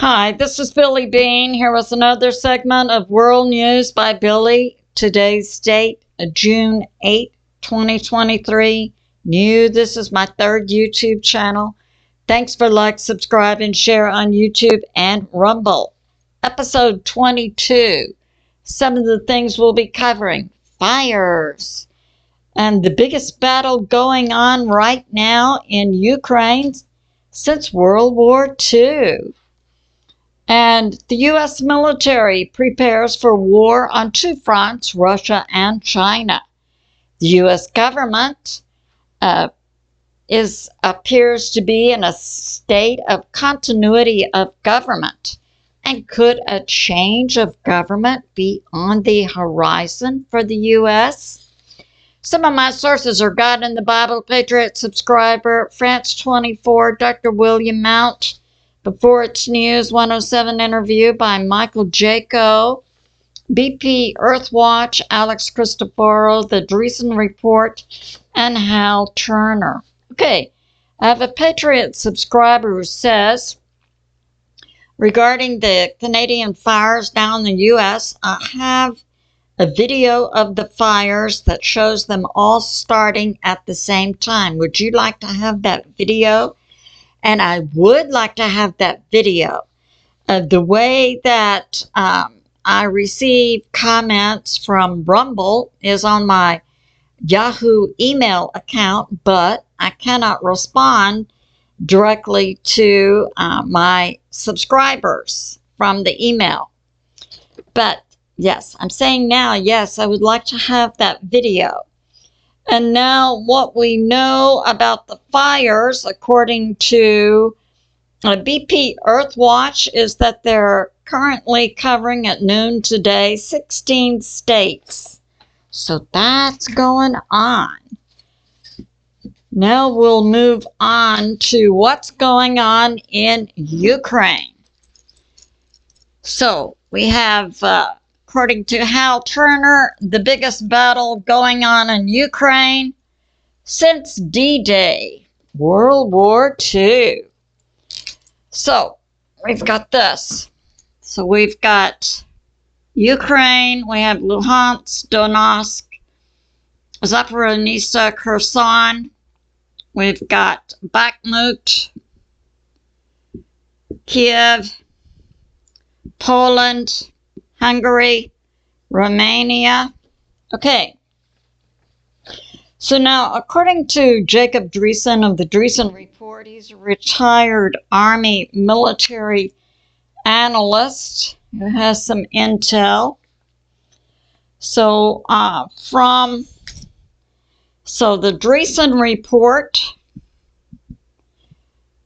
Hi, this is Billie Beene here with another segment of World News by Billie. Today's date, June 8, 2023. This is my third YouTube channel. Thanks for like, subscribe, and share on YouTube and Rumble. Episode 22. Some of the things we'll be covering. Fires. And the biggest battle going on right now in Ukraine since World War II. And the U.S. military prepares for war on two fronts, Russia and China. The U.S. government appears to be in a state of continuity of government. And could a change of government be on the horizon for the U.S.? Some of my sources are God in the Bible, Patriot subscriber, France 24, Dr. William Mount, Beforeitsnews 107 interview by Michael Jaco, BPEarthwatch, A Christoforou, The Dreesen Report, and Hal Turner. Okay, I have a Patriot subscriber who says, regarding the Canadian fires down in the U.S., I have a video of the fires that shows them all starting at the same time. Would you like to have that video? And I would like to have that video. The way that I receive comments from Rumble is on my Yahoo email account, but I cannot respond directly to my subscribers from the email. But yes, I'm saying now, yes, I would like to have that video. And now what we know about the fires, according to BPEarthwatch, is that they're currently covering at noon today 16 states. So that's going on. Now we'll move on to what's going on in Ukraine. So we have according to Hal Turner, the biggest battle going on in Ukraine since D-Day, World War II. So, we've got this. So, we've got Ukraine, we have Luhansk, Donetsk, Zaporizhzhia, Kherson, we've got Bakhmut, Kiev, Poland, Hungary, Romania. Okay. So now, according to Jacob Dreesen of the Dreesen Report, he's a retired Army military analyst who has some intel. So, the Dreesen Report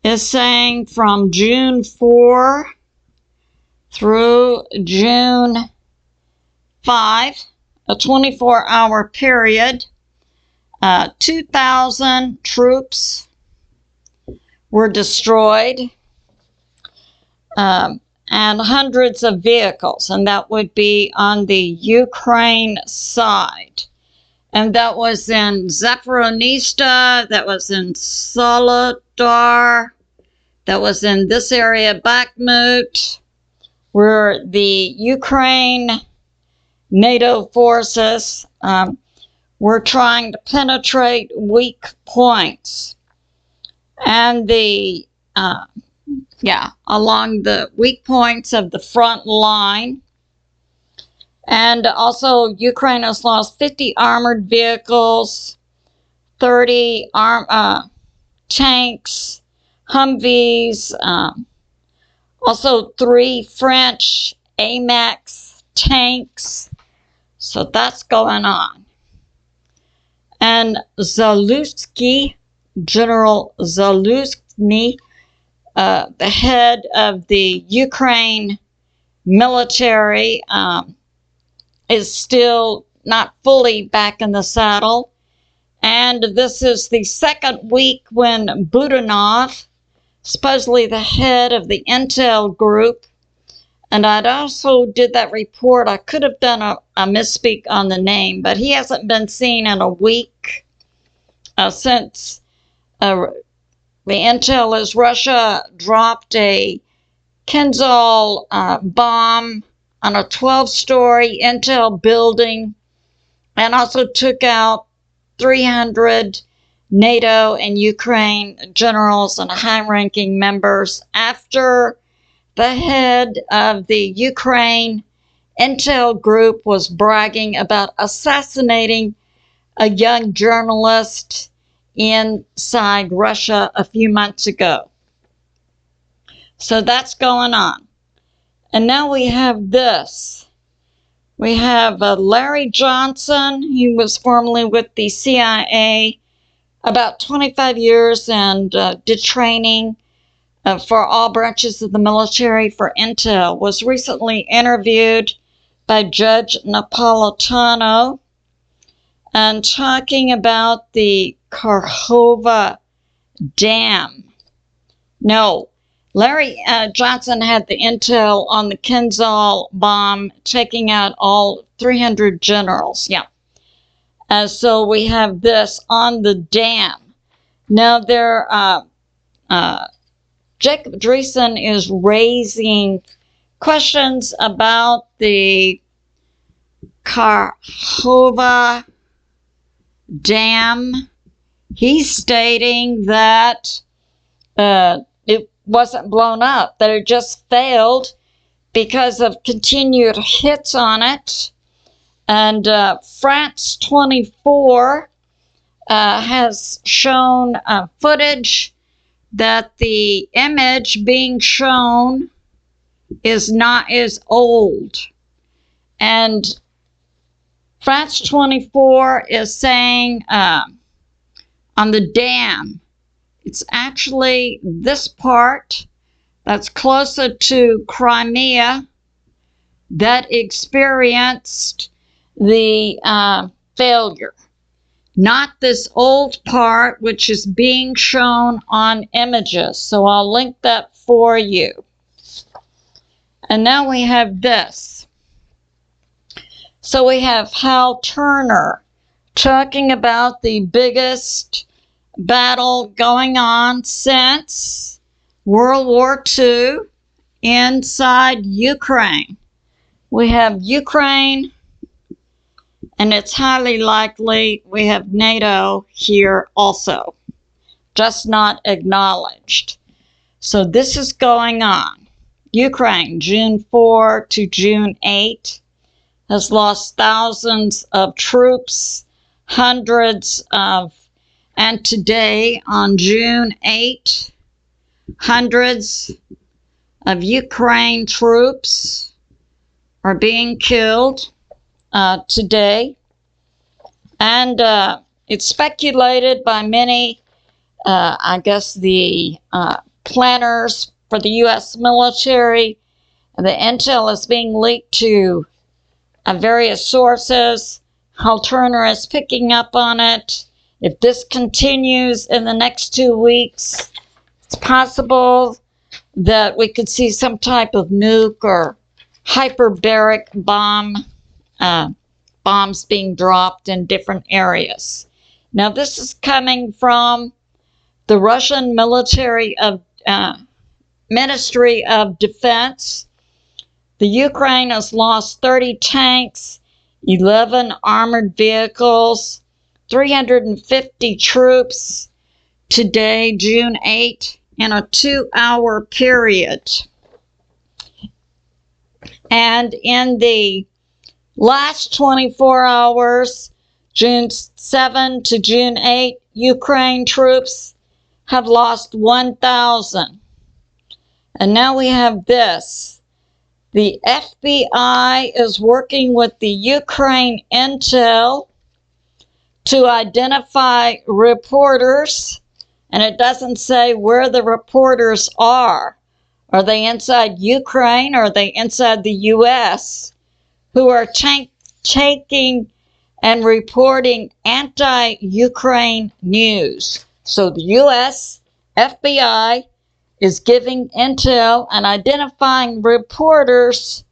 is saying from June 4 through June 5, a 24-hour period, 2,000 troops were destroyed, and hundreds of vehicles, and that would be on the Ukraine side. And that was in Zaporizhzhia, that was in Soledar, that was in this area, Bakhmut, where the Ukraine NATO forces were trying to penetrate weak points. And along the weak points of the front line. And also Ukraine has lost 50 armored vehicles, 30 tanks, Humvees, also 3 French AMAX tanks. So that's going on. And Zaluzhny, General Zaluzhny, the head of the Ukraine military, is still not fully back in the saddle. And this is the second week when Budanov, supposedly the head of the intel group, and I'd also did that report. I could have done a misspeak on the name, but he hasn't been seen in a week since the intel is Russia dropped a Kinzhal bomb on a 12-story intel building, and also took out 300 NATO and Ukraine generals and high-ranking members after the head of the Ukraine intel group was bragging about assassinating a young journalist inside Russia a few months ago. So that's going on. And now we have this. We have Larry Johnson. He was formerly with the CIA, about 25 years, and did training for all branches of the military for intel. Was recently interviewed by Jud Napalitano and talking about the Kakhovka Dam. No, Larry Johnson had the intel on the Kinzhal bomb, taking out all 300 generals. Yeah. So we have this on the dam. Now, Jacob Dreesen is raising questions about the Kakhovka Dam. He's stating that it wasn't blown up, that it just failed because of continued hits on it. And France 24 has shown footage that the image being shown is old. And France 24 is saying on the dam, it's actually this part that's closer to Crimea that experienced the failure, not this old part which is being shown on images. So I'll link that for you. And now we have this. So we have Hal Turner talking about the biggest battle going on since World War II inside Ukraine. We have Ukraine, and it's highly likely we have NATO here also, just not acknowledged. So this is going on. Ukraine, June 4 to June 8, has lost thousands of troops, hundreds of, and today on June 8, hundreds of Ukraine troops are being killed today. And it's speculated by many, I guess the planners for the U.S. military, the intel is being leaked to various sources. Hal Turner is picking up on it. If this continues in the next 2 weeks, it's possible that we could see some type of nuke or hyperbaric bombs being dropped in different areas. Now, this is coming from the Russian Ministry of Defense. The Ukraine has lost 30 tanks, 11 armored vehicles, 350 troops today, June 8, in a 2-hour period. And in the last 24 hours, June 7 to June 8, Ukraine troops have lost 1,000. And now we have this. The FBI is working with the Ukraine intel to identify reporters, and it doesn't say where the reporters are. Are they inside Ukraine or are they inside the U.S., who are taking and reporting anti-Ukraine news? So the U.S. FBI is giving intel and identifying reporters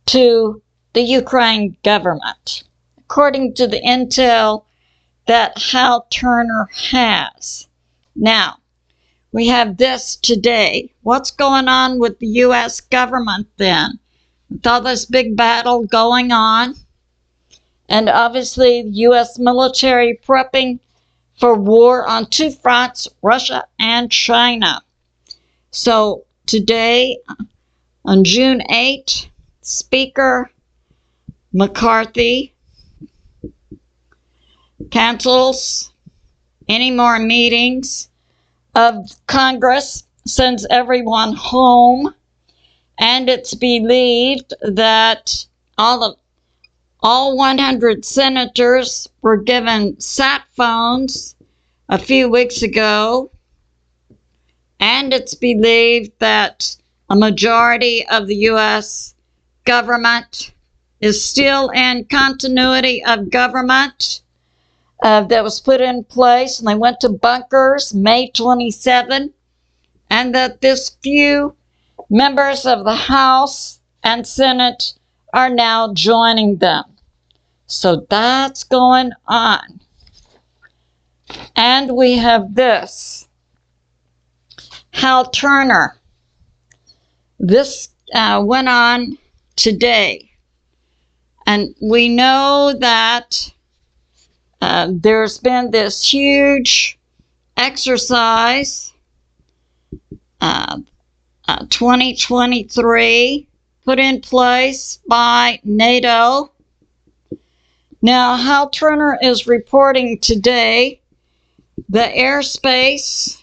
to the Ukraine government, according to the intel that Hal Turner has. Now, we have this today. What's going on with the U.S. government then? With all this big battle going on, and obviously the U.S. military prepping for war on two fronts, Russia and China. So today, on June 8, Speaker McCarthy cancels any more meetings of Congress, sends everyone home, and it's believed that all 100 senators were given sat phones a few weeks ago, and it's believed that a majority of the U.S. government is still in continuity of government that was put in place, and they went to bunkers May 27, and that this few members of the House and Senate are now joining them. So that's going on. And we have this. Hal Turner. This went on today. And we know that there's been this huge exercise, 2023, put in place by NATO. Now, Hal Turner is reporting today the airspace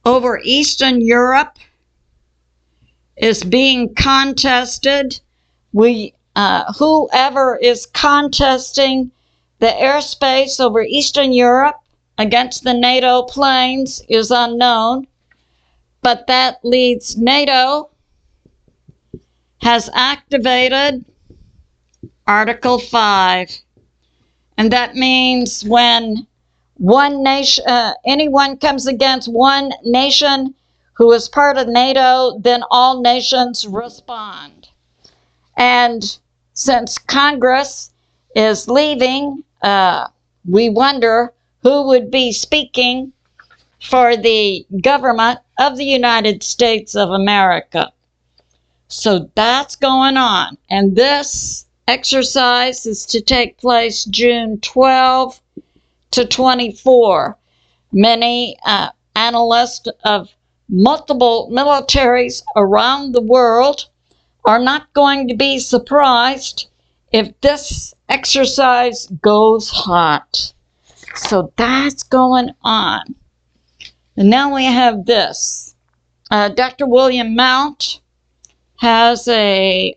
over Eastern Europe is being contested. Whoever is contesting the airspace over Eastern Europe against the NATO planes is unknown, but that leads NATO has activated Article 5, and that means when one nation, anyone comes against one nation who is part of NATO, then all nations respond. And since Congress is leaving, we wonder who would be speaking for the government of the United States of America. So that's going on. And this exercise is to take place June 12 to 24. Many analysts of multiple militaries around the world are not going to be surprised if this exercise goes hot. So that's going on. And now we have this. Dr. William Mount has a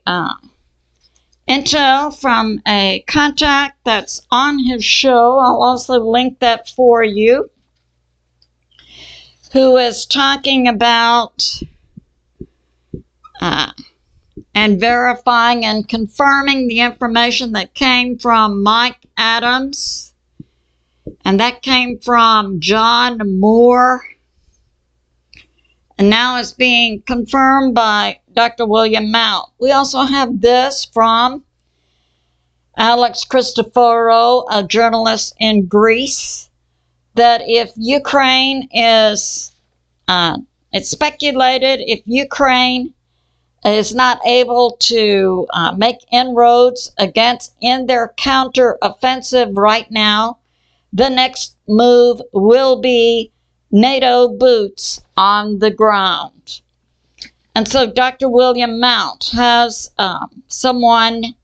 intel from a contact that's on his show. I'll also link that for you, who is talking about and verifying and confirming the information that came from Mike Adams, and that came from John Moore, and now it's being confirmed by Dr. William Mount. We also have this from A Christoforou, a journalist in Greece, that if Ukraine is, it's speculated if Ukraine is not able to make inroads in their counter-offensive right now, the next move will be NATO boots on the ground. And so Dr. William Mount has someone,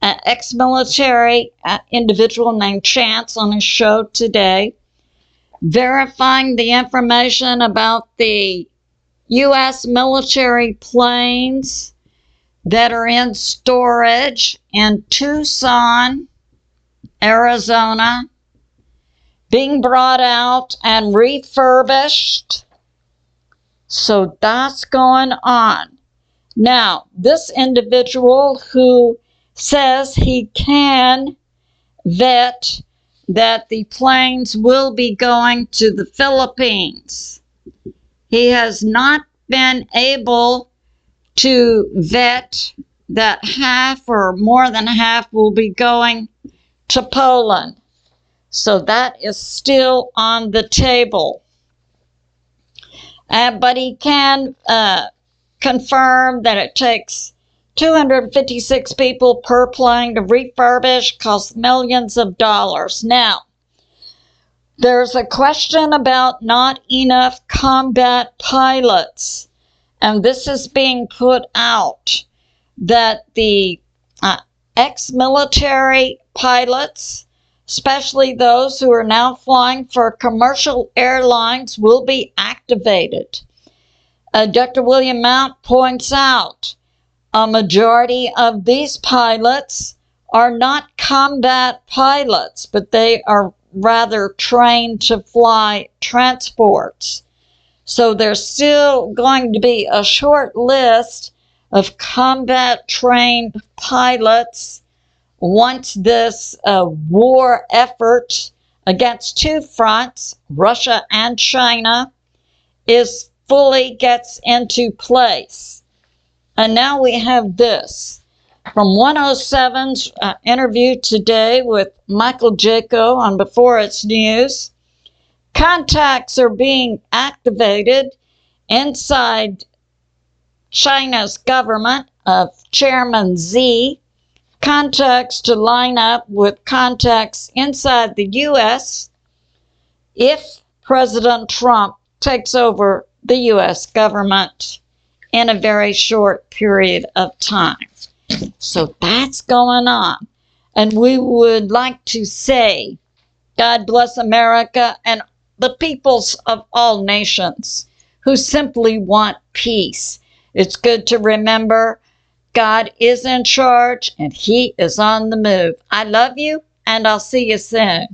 an ex-military individual named Chance, on his show today, verifying the information about the U.S. military planes that are in storage in Tucson, Arizona, being brought out and refurbished. So that's going on. Now, this individual who says he can vet that the planes will be going to the Philippines, he has not been able to vet that half or more than half will be going to Poland. So that is still on the table. But he can confirm that it takes 256 people per plane to refurbish, costs millions of dollars. Now, there's a question about not enough combat pilots, and this is being put out that the ex-military pilots, especially those who are now flying for commercial airlines, will be activated. Dr. William Mount points out a majority of these pilots are not combat pilots, but they are rather trained to fly transports. So there's still going to be a short list of combat trained pilots once this war effort against two fronts, Russia and China, fully gets into place. And now we have this from 107's interview today with Michael Jaco on Beforeitsnews. Contacts are being activated inside China's government of Chairman Xi. Contacts to line up with contacts inside the U.S. if President Trump takes over the U.S. government in a very short period of time. So that's going on. And we would like to say, God bless America and the peoples of all nations who simply want peace. It's good to remember God is in charge and He is on the move. I love you, and I'll see you soon.